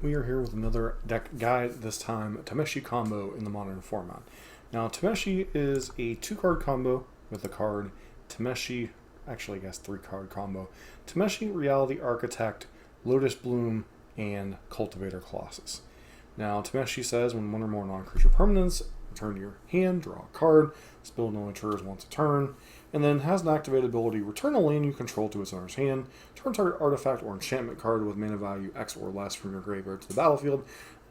We are here with another deck guide, this time Tameshi Combo in the modern format. Now, Tameshi is a 2-card combo with the card Tameshi, actually I guess 3-card combo, Tameshi Reality Architect, Lotus Bloom, and Cultivator Colossus. Now, Tameshi says when one or more non-creature permanents return to your hand, draw a card, spell no matures once a turn, and then has an activated ability, return a land you control to its owner's hand, turn target artifact or enchantment card with mana value X or less from your graveyard to the battlefield,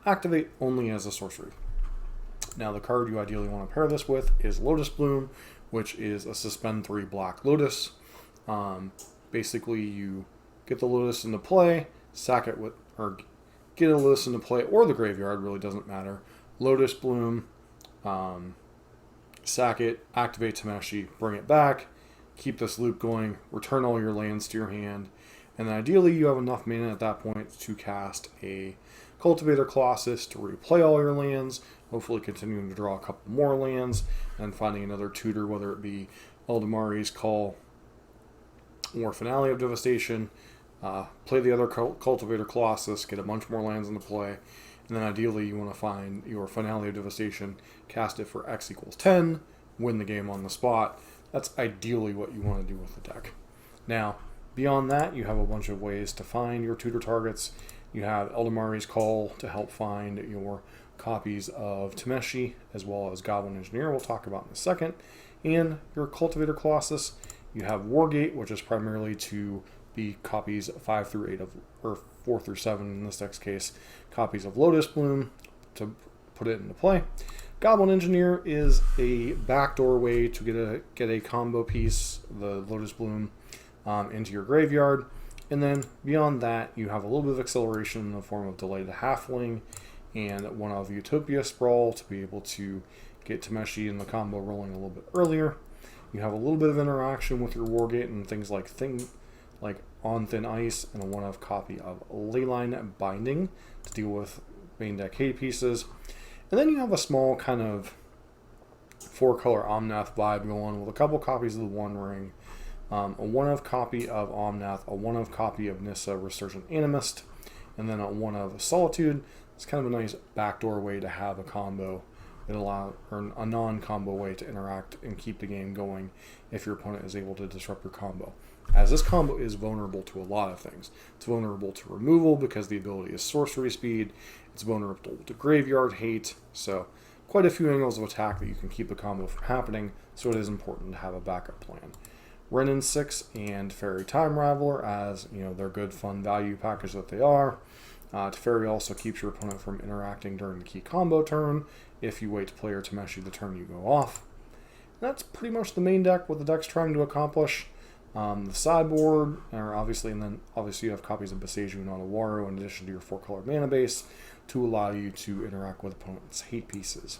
activate only as a sorcery. Now, the card you ideally want to pair this with is Lotus Bloom, which is a suspend 3 black Lotus. Basically, you get the Lotus into play, sack it with, or get a Lotus into play, or the graveyard, really doesn't matter. Lotus Bloom, sack it, activate Tameshi, bring it back, keep this loop going, return all your lands to your hand, and then ideally you have enough mana at that point to cast a Cultivator Colossus to replay all your lands, hopefully continuing to draw a couple more lands, and finding another tutor, whether it be Eldamari's Call or Finale of Devastation, play the other Cultivator Colossus, get a bunch more lands into play, and then ideally you want to find your Finale of Devastation, cast it for X equals 10, win the game on the spot. That's ideally what you want to do with the deck. Now, beyond that, you have a bunch of ways to find your tutor targets. You have Eldamari's Call to help find your copies of Tameshi, as well as Goblin Engineer, we'll talk about in a second, and your Cultivator Colossus. You have Wargate, which is primarily to be copies 5 through 8 of, or 4 through 7 in this deck's case, copies of Lotus Bloom to put it into play. Goblin Engineer is a backdoor way to get a combo piece, the Lotus Bloom, into your graveyard. And then beyond that, you have a little bit of acceleration in the form of Delay the Halfling and one of Utopia Sprawl to be able to get Tameshi and the combo rolling a little bit earlier. You have a little bit of interaction with your Wargate and things like On Thin Ice and a one-of copy of Leyline Binding to deal with main deck hate pieces. And then you have a small kind of 4-color Omnath vibe going with a couple copies of the One Ring, a one-of copy of Omnath, a one-of copy of Nissa Resurgent Animist, and then a one-of Solitude. It's kind of a nice backdoor way to have a combo that allows, or a non-combo way to interact and keep the game going if your opponent is able to disrupt your combo. As this combo is vulnerable to a lot of things. It's vulnerable to removal because the ability is sorcery speed. It's vulnerable to graveyard hate. So quite a few angles of attack that you can keep the combo from happening, so it is important to have a backup plan. Renin 6 and Fairy Time Raveler, as you know, they're good fun value package that they are. Teferi also keeps your opponent from interacting during the key combo turn if you wait to play your Tameshi the turn you go off. And that's pretty much the main deck, what the deck's trying to accomplish. The sideboard, obviously you have copies of Boseiju and Otawaro in addition to your 4-color mana base to allow you to interact with opponents' hate pieces.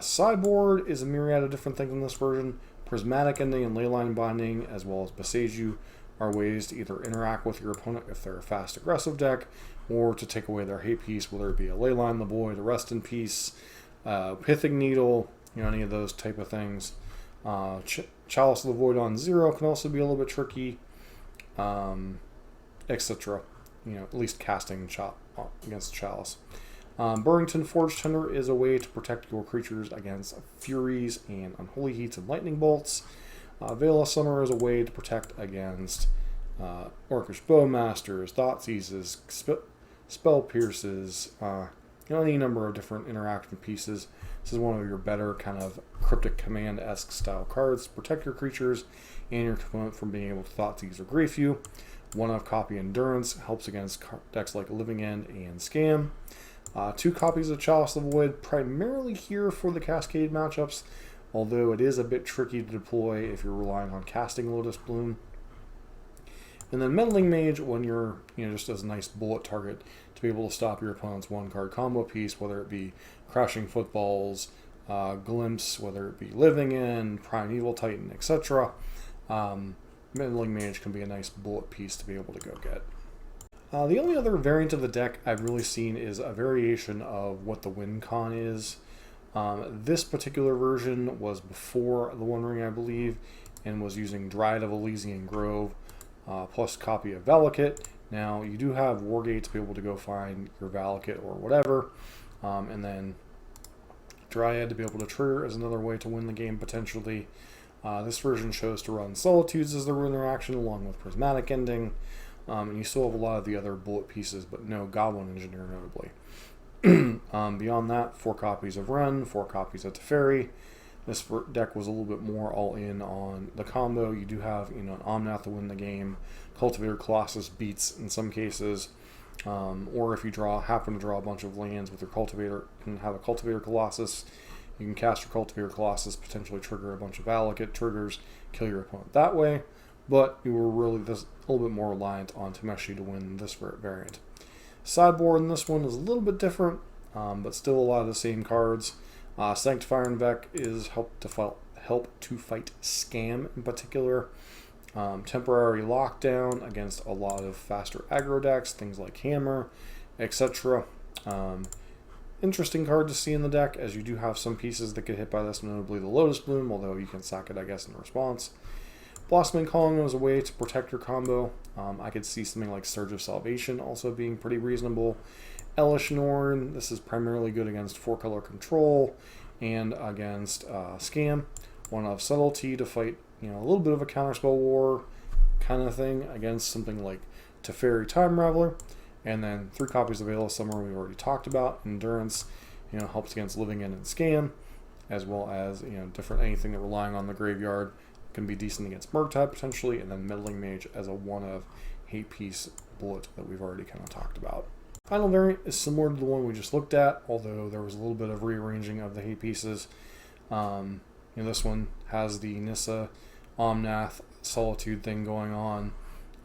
Sideboard is a myriad of different things in this version. Prismatic Ending and Leyline Binding, as well as Boseiju, are ways to either interact with your opponent if they're a fast aggressive deck, or to take away their hate piece, whether it be a Leyline the Void, a Rest in Peace, Pithing Needle, any of those type of things. Chalice of the Void on 0 can also be a little bit tricky, etc. At least casting against Chalice. Burrington Forge Tender is a way to protect your creatures against Furies and Unholy Heats and Lightning Bolts. Veil of Summer is a way to protect against Orcish Bowmasters, Thoughtseizes, Spell Pierces, any number of different interaction pieces. This is one of your better kind of Cryptic Command-esque style cards to protect your creatures and your opponent from being able to Thoughtseize or Grief you. One-of copy Endurance helps against decks like Living End and Scam. 2 copies of Chalice of the Void, primarily here for the Cascade matchups, although it is a bit tricky to deploy if you're relying on casting Lotus Bloom. And then Meddling Mage when you're just as a nice bullet target to be able to stop your opponent's 1-card combo piece, whether it be Crashing Footballs, Glimpse, whether it be Living In, Primeval Titan, etc. Meddling Mage can be a nice bullet piece to be able to go get. The only other variant of the deck I've really seen is a variation of what the win con is. This particular version was before the One Ring, I believe, and was using Dryad of Elysian Grove, plus copy of Valakut, Now, you do have Wargate to be able to go find your Valakut or whatever, and then Dryad to be able to trigger is another way to win the game potentially. This version chose to run Solitudes as the rune interaction along with Prismatic Ending, and you still have a lot of the other bullet pieces, but no Goblin Engineer notably. Beyond that, 4 copies of Ren, 4 copies of Teferi. This deck was a little bit more all in on the combo. You do have, an Omnath to win the game. Cultivator Colossus beats in some cases. Or if you happen to draw a bunch of lands with your Cultivator, you can have a Cultivator Colossus. You can cast your Cultivator Colossus, potentially trigger a bunch of Valakut triggers, kill your opponent that way. But you were really a little bit more reliant on Tameshi to win this variant. Sideboard in this one is a little bit different, but still a lot of the same cards. Sanctifier and Vec is help to fight Scam in particular. Temporary Lockdown against a lot of faster aggro decks, things like Hammer, etc. Interesting card to see in the deck, as you do have some pieces that get hit by this, notably the Lotus Bloom, although you can sack it, I guess, in response. Blossoming Column was a way to protect your combo. I could see something like Surge of Salvation also being pretty reasonable. Elish Norn, this is primarily good against 4-color control and against Scam. One of Subtlety to fight, a little bit of a counterspell war kind of thing against something like Teferi Time Raveler. And then 3 copies of Veil of Summer we've already talked about. Endurance, helps against Living End and Scam, as well as, different anything that relying on the graveyard can be decent against Murktide potentially, and then Meddling Mage as a one of hate piece bullet that we've already kind of talked about. Final variant is similar to the one we just looked at, although there was a little bit of rearranging of the hate pieces. This one has the Nissa Omnath Solitude thing going on.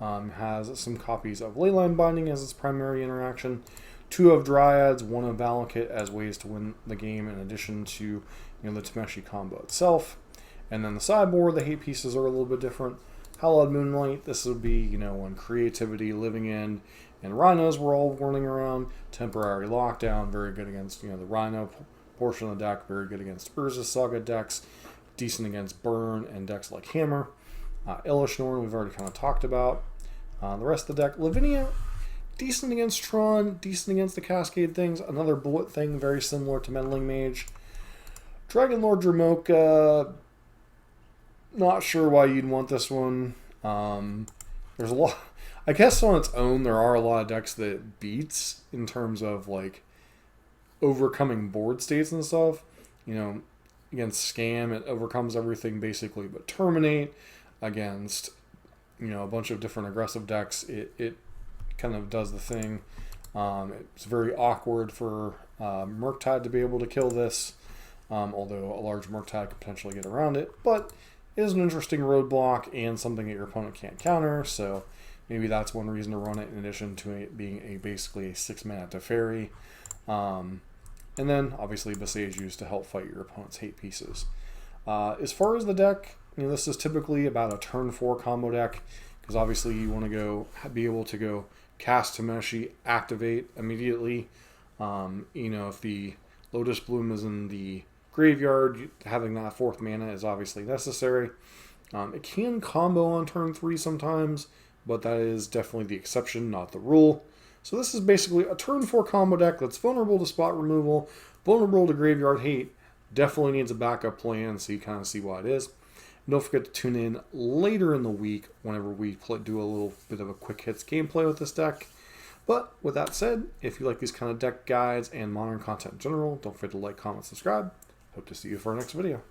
Has some copies of Leyline Binding as its primary interaction, 2 of Dryads, 1 of Valakut as ways to win the game in addition to the Tameshi combo itself. And then the sideboard, the hate pieces are a little bit different. Hallowed Moonlight, this would be, when Creativity, Living End, and Rhinos were all running around. Temporary Lockdown, very good against, the Rhino portion of the deck, very good against Urza Saga decks, decent against Burn and decks like Hammer. Elish Norn, we've already kind of talked about. The rest of the deck, Lavinia, decent against Tron, decent against the Cascade things, another bullet thing very similar to Meddling Mage. Dragon Lord Dramoka, not sure why you'd want this one. There's a lot, I guess on its own, there are a lot of decks that it beats in terms of like overcoming board states and stuff. Against Scam, it overcomes everything basically but Terminate. Against, a bunch of different aggressive decks, it kind of does the thing. It's very awkward for Murktide to be able to kill this, although a large Murktide could potentially get around it. But it is an interesting roadblock and something that your opponent can't counter, so maybe that's one reason to run it in addition to it being basically a 6-mana Teferi. And then, obviously, Besage used to help fight your opponent's hate pieces. As far as the deck, this is typically about a turn 4 combo deck, because obviously you want to be able to go cast Tameshi, activate immediately. If the Lotus Bloom is in the graveyard, having that 4th mana is obviously necessary. It can combo on turn 3 sometimes, but that is definitely the exception, not the rule. So this is basically a turn 4 combo deck that's vulnerable to spot removal, vulnerable to graveyard hate, definitely needs a backup plan, so you kind of see why it is. Don't forget to tune in later in the week whenever we do a little bit of a quick hits gameplay with this deck. But with that said, if you like these kind of deck guides and modern content in general, don't forget to like, comment, subscribe. Hope to see you for our next video.